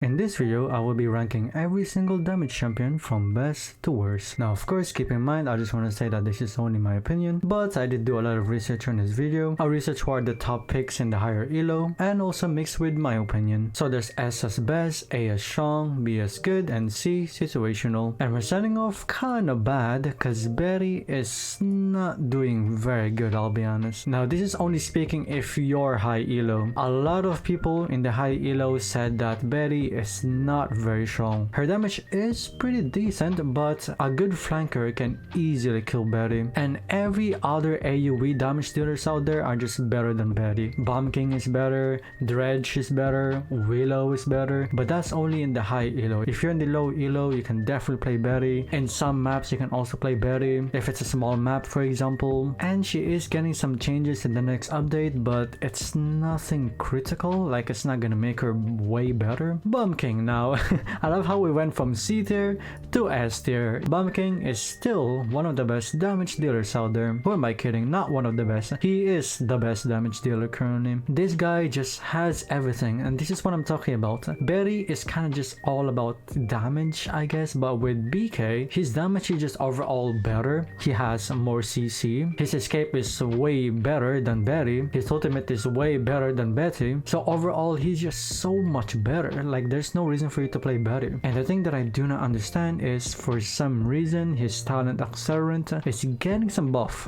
In this video, I will be ranking every single damage champion from best to worst. Now of course, keep in mind, I just want to say that this is only my opinion, but I did do a lot of research on this video. I researched who are the top picks in the higher elo, and also mixed with my opinion. So there's S as best, A as strong, B as good, and C situational. And we're starting off kinda bad, cause Betty is not doing very good, I'll be honest. Now this is only speaking if you're high elo. A lot of people in the high elo said that Betty is not very strong. Her damage is pretty decent, but a good flanker can easily kill Betty. And every other AoE damage dealers out there are just better than Betty. Bomb King is better, Dredge is better, Willo is better, but that's only in the high elo. If you're in the low elo, you can definitely play Betty. In some maps, you can also play Betty, if it's a small map for example. And she is getting some changes in the next update, but it's nothing critical, like it's not gonna make her way better. Bomb King now. I love how we went from C tier to S tier. Bomb King is still one of the best damage dealers out there. Who am I kidding? Not one of the best. He is the best damage dealer currently. This guy just has everything, and this is what I'm talking about. Betty is kind of just all about damage, I guess, but with BK, his damage is just overall better. He has more CC. His escape is way better than Betty. His ultimate is way better than Betty. So overall, he's just so much better. Like, there's no reason for you to play Betty. And the thing that I do not understand is, for some reason, his talent accelerant is getting some buff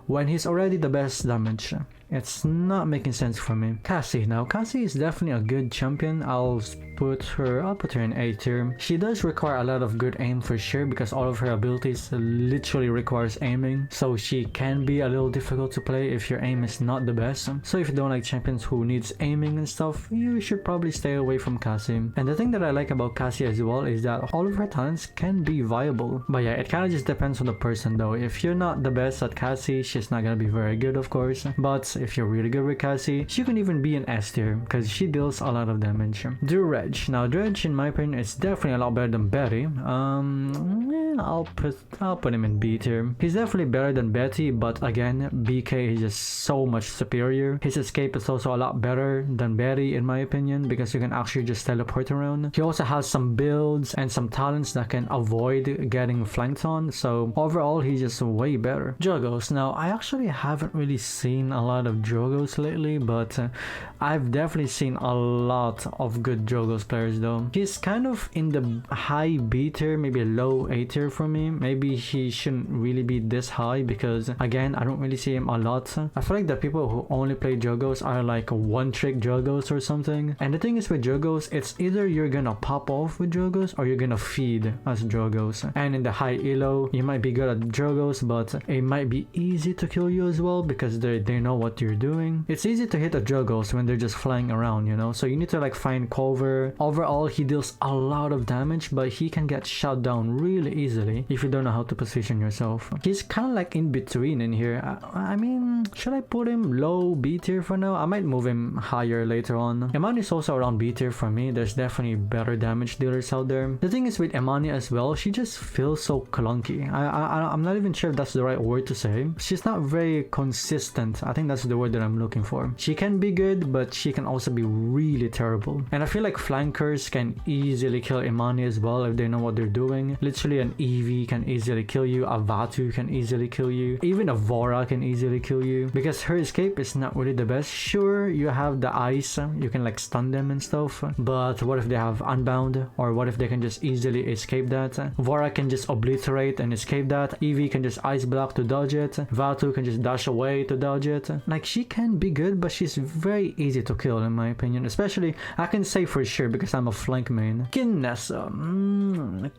when he's already the best damage. It's not making sense for me. Cassie now. Cassie is definitely a good champion. I'll put her in A tier. She does require a lot of good aim for sure, because all of her abilities literally requires aiming. So she can be a little difficult to play if your aim is not the best. So if you don't like champions who needs aiming and stuff, you should probably stay away from Cassie. And the thing that I like about Cassie as well is that all of her talents can be viable. But yeah, it kind of just depends on the person though. If you're not the best at Cassie, she's not gonna be very good, of course. But if you're really good with Cassie, she can even be an S tier because she deals a lot of damage. Dredge. Now Dredge, in my opinion, is definitely a lot better than Betty. Yeah, I'll put him in B tier. He's definitely better than Betty, but again, BK is just so much superior. His escape is also a lot better than Betty, in my opinion, because you can actually just teleport around. He also has some builds and some talents that can avoid getting flanked on, so overall he's just way better. Drogoz. Now I actually haven't really seen a lot of Drogoz lately, but I've definitely seen a lot of good Drogoz players though. He's kind of in the high B tier, maybe a low A tier for me. Maybe he shouldn't really be this high because again, I don't really see him a lot. I feel like the people who only play Drogoz are like one trick Drogoz or something. And the thing is with Drogoz, it's either you're gonna pop off with Drogoz or you're gonna feed as Drogoz. And in the high elo, you might be good at Drogoz, but it might be easy to kill you as well because they know what you're doing. It's easy to hit a Drogoz when they're just flying around, you know, so you need to like find cover. Overall, he deals a lot of damage, but he can get shot down really easily if you don't know how to position yourself. He's kind of like in between in here. I mean, should I put him low B tier for now? I might move him higher later on. Imani is also around B tier for me. There's definitely better damage dealers out there. The thing is with Imani as well, she just feels so clunky. I'm not even sure if that's the right word to say. She's not very consistent. I think that's the word that I'm looking for. She can be good, but she can also be really terrible. And I feel like flankers can easily kill Imani as well if they know what they're doing. Literally an Eevee can easily kill you, a Vatu can easily kill you, even a Vora can easily kill you, because her escape is not really the best. Sure, you have the ice, you can like stun them and stuff, but what if they have unbound, or what if they can just easily escape that? Vora can just obliterate and escape that. Eevee can just ice block to dodge it. Vatu can just dash away to dodge it. Like, she can be good, but she's very easy to kill in my opinion. Especially, I can say for sure because I'm a flank main. Kinessa.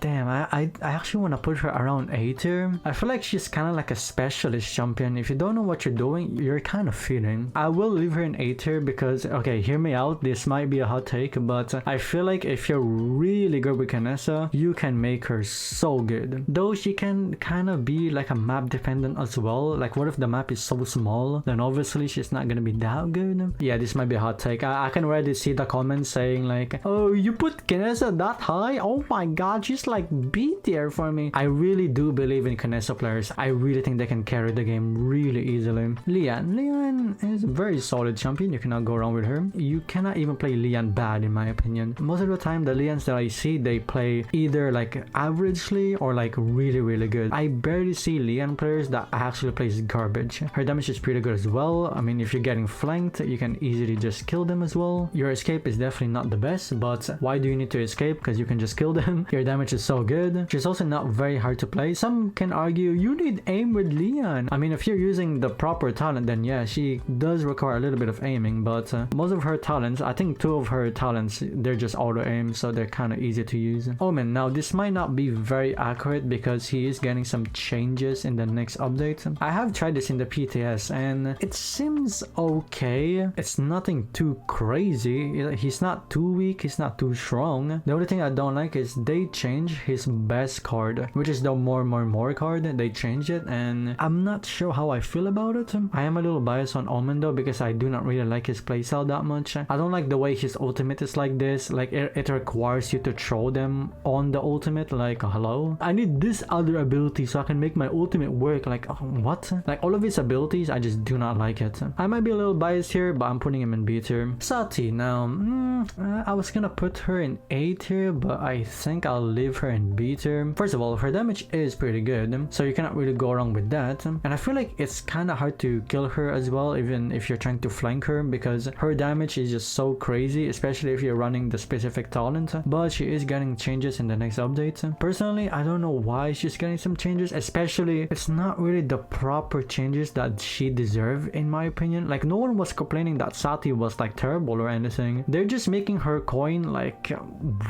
Damn, I actually want to put her around A tier. I feel like she's kind of like a specialist champion. If you don't know what you're doing, you're kind of feeding. I will leave her in A tier because, okay, hear me out, this might be a hot take, but I feel like if you're really good with Kinessa, you can make her so good. Though she can kind of be like a map dependent as well. Like, what if the map is so small? Then obviously she's not gonna be that good. Yeah, this might be a hot take. I can already see the comments saying like, oh, you put Kinessa that high? Oh my god, she's like B tier for me. I really do believe in Kinessa players. I really think they can carry the game really easily. Lian is a very solid champion. You cannot go wrong with her. You cannot even play Lian bad in my opinion. Most of the time the Lians that I see, they play either like averagely or like really good. I barely see Lian players that actually plays garbage. Her damage is pretty good as well. I mean, if you're getting flanked, you can easily just kill them as well. Your escape is definitely not the best, but why do you need to escape? Because you can just kill them. Your damage is so good. She's also not very hard to play. Some can argue you need aim with Lian. I mean, if you're using the proper talent, then yeah, she does require a little bit of aiming, but most of her talents, I think 2 of her talents, they're just auto aim, so they're kind of easy to use. Omen, now this might not be very accurate because he is getting some changes in the next update. I have tried this in the PTS and it seems okay. It's nothing too crazy. He's not too weak, he's not too strong. The only thing I don't like is they change his best card, which is the more card. They changed it and I'm not sure how I feel about it. I am a little biased on Omen though because I do not really like his playstyle that much. I don't like the way his ultimate is like this. Like it requires you to throw them on the ultimate. Like, hello? I need this other ability so I can make my ultimate work. Like, what? Like all of his abilities, I just do not like it. I might be a little biased here, but I'm putting him in B tier. Saati, now, I was gonna put her in A tier, but I think I'll leave her in B tier. First of all, her damage is pretty good, so you cannot really go wrong with that. And I feel like it's kind of hard to kill her as well, even if you're trying to flank her, because her damage is just so crazy, especially if you're running the specific talent. But she is getting changes in the next update. Personally, I don't know why she's getting some changes, especially it's not really the proper changes that she deserves in my opinion. Like no one was complaining that Saati was like terrible or anything. They're just making her coin like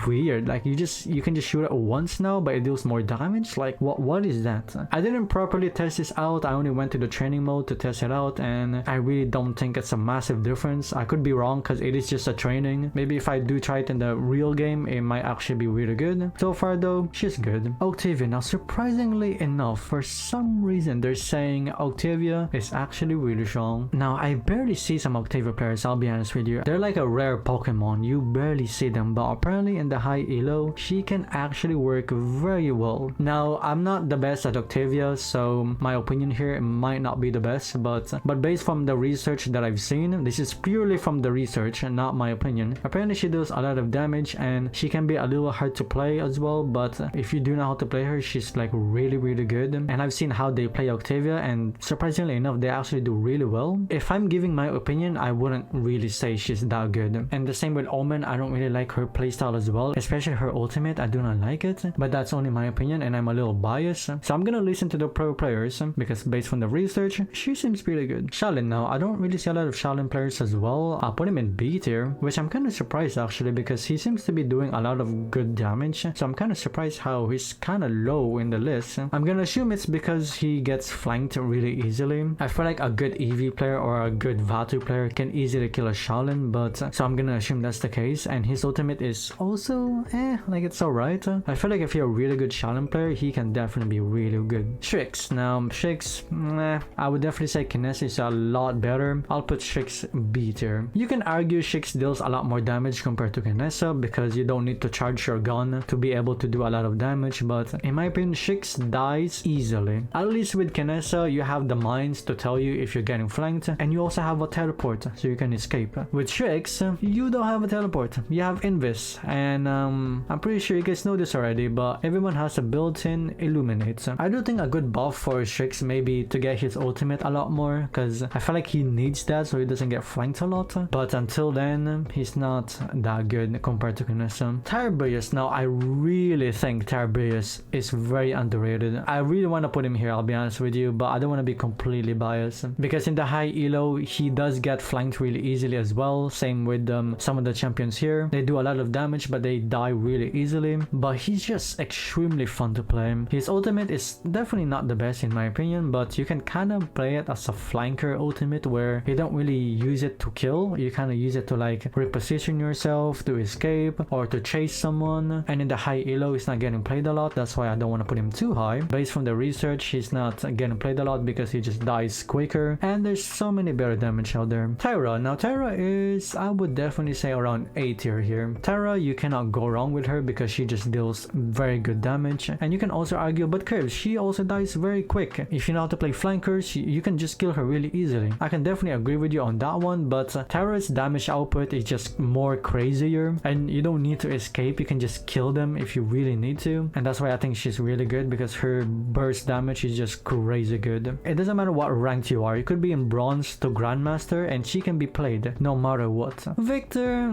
weird. Like you can just shoot it once now, but it deals more damage. Like what is that? I didn't properly test this out. I only went to the training mode to test it out, and I really don't think it's a massive difference. I could be wrong because it is just a training. Maybe if I do try it in the real game, it might actually be really good. So far though, she's good. Octavia, now surprisingly enough, for some reason they're saying Octavia is actually really strong. Now I barely see some Octavia players, I'll be honest with you. They're like a rare Pokemon, you barely see them, but apparently in the high elo she can actually work very well. Now I'm not the best at Octavia, so my opinion here might not be the best, but based from the research that I've seen, this is purely from the research and not my opinion. Apparently she does a lot of damage and she can be a little hard to play as well, but if you do know how to play her, she's like really good. And I've seen how they play Octavia, and surprisingly enough, they actually do really well. If I'm giving my opinion, I wouldn't really say she's that good. And the same with Omen, I don't really like her playstyle as well, especially her ultimate. I do not like it, but that's only my opinion and I'm a little biased, so I'm gonna listen to the pro players because based on the research, she seems pretty good. Sha Lin, now I don't really see a lot of Sha Lin players as well. I'll put him in B tier, which I'm kind of surprised actually because he seems to be doing a lot of good damage, so I'm kind of surprised how he's kind of low in the list. I'm gonna assume it's because he gets flanked really easily. I feel like a good EV player or a good Vatu player can easily kill a Sha Lin, but so I'm gonna assume that's the case, and his ultimate is also like it's alright. I feel like if you're a really good Sha Lin player, he can definitely be really good. Strix, now Strix, I would definitely say Kinessa is a lot better. I'll put Strix B tier. You can argue Strix deals a lot more damage compared to Kinessa because you don't need to charge your gun to be able to do a lot of damage, but in my opinion, Strix dies easily. At least with Kinessa, you have the mines to tell you if you're getting flanked, and you also have a teleport so you can escape. With Strix, you don't have a teleport, you have Invis, and I'm pretty sure you guys know this already, but everyone has a built-in illuminate. I do think a good buff for Strix may be to get his ultimate a lot more, because I feel like he needs that so he doesn't get flanked a lot, but until then, he's not that good compared to Kinessa. Tiberius, now I really think Tiberius is very underrated. I really want to put him here, I'll be honest with you, but I don't want to be completely biased because in the high elo he does get flanked really easily as well. Same with some of the champions here. They do a lot of damage but they die really easily, but he's just extremely fun to play. His ultimate is definitely not the best in my opinion, but you can kind of play it as a flanker ultimate where you don't really use it to kill, you kind of use it to like reposition yourself, to escape, or to chase someone. And in the high elo, he's not getting played a lot, that's why I don't want to put him too high. Based from the research, he's not getting played played a lot because he just dies quicker, and there's so many better damage out there. Tyra. Now Tyra is, I would definitely say, around A tier here. Tyra, you cannot go wrong with her because she just deals very good damage, and you can also argue but Kirb, she also dies very quick. If you know how to play flankers, you can just kill her really easily. I can definitely agree with you on that one, but Tyra's damage output is just more crazier, and you don't need to escape, you can just kill them if you really need to, and that's why I think she's really good because her burst damage is just crazy good. It doesn't matter what rank you are, you could be in bronze to grandmaster and she can be played no matter what. Viktor,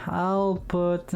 I'll put,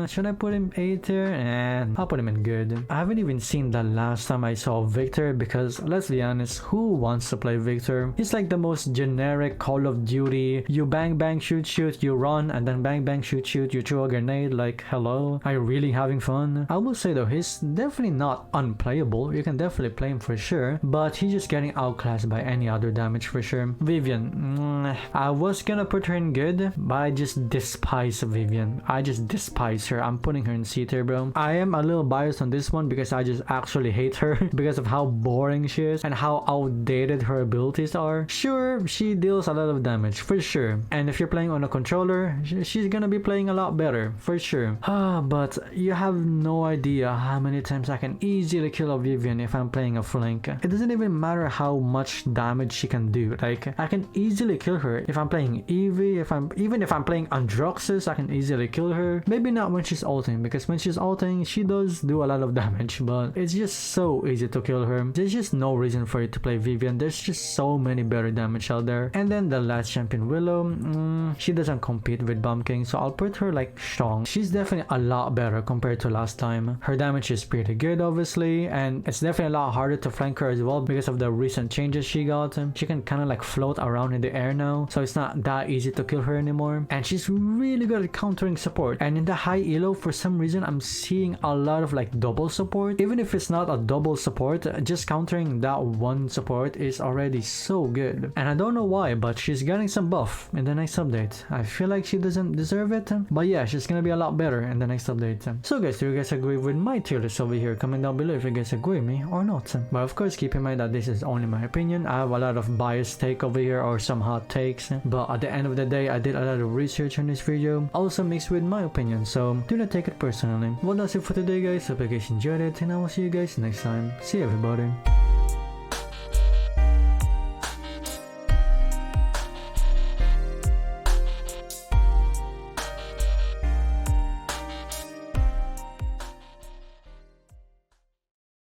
should I put him A tier? I'll put him in good. I haven't even seen the last time I saw Viktor because let's be honest, who wants to play Viktor? He's like the most generic Call of Duty, you bang bang shoot shoot, you run, and then bang bang shoot shoot, you throw a grenade. Like, hello, are you really having fun? I will say though, he's definitely not unplayable, you can definitely play him for sure, but he's just getting outclassed by any other damage for sure. Vivian, I was gonna put her in good, but I just despise Vivian. I just despise her. I'm putting her in C tier, bro. I am a little biased on this one because I just actually hate her because of how boring she is and how outdated her abilities are. Sure, she deals a lot of damage for sure, and if you're playing on a controller, she's gonna be playing a lot better for sure. But you have no idea how many times I can easily kill a Vivian if I'm playing a flank. It doesn't even matter how much damage she can do. Like, I can easily kill her if I'm playing Eevee, even if I'm playing Androxus, I can easily kill her. Maybe not when she's ulting, because when she's ulting, she does do a lot of damage, but it's just so easy to kill her. There's just no reason for you to play Vivian. There's just so many better damage out there. And then the last champion, Willo, she doesn't compete with Bomb King, so I'll put her like strong. She's definitely a lot better compared to last time. Her damage is pretty good, obviously, and it's definitely a lot harder to flank her as well because of the recent changes she got. She can kind of like float around in the air now, so it's not that easy to kill her anymore. And she's really good at countering support. And in the high elo, for some reason, I'm seeing a lot of like double support. Even if it's not a double support, just countering that one support is already so good. And I don't know why, but she's getting some buff in the next update. I feel like she doesn't deserve it, but yeah, she's gonna be a lot better in the next update. So guys, do you guys agree with my tier list over here? Comment down below if you guys agree with me or not. But of course, keep in mind that this is only my opinion. I have a lot of biased take over here or some hot takes, but at the end of the day, I did a lot of research on this video, also mixed with my opinion, so do not take it personally. Well, that's it for today guys, hope you guys enjoyed it, and I will see you guys next time. See you everybody.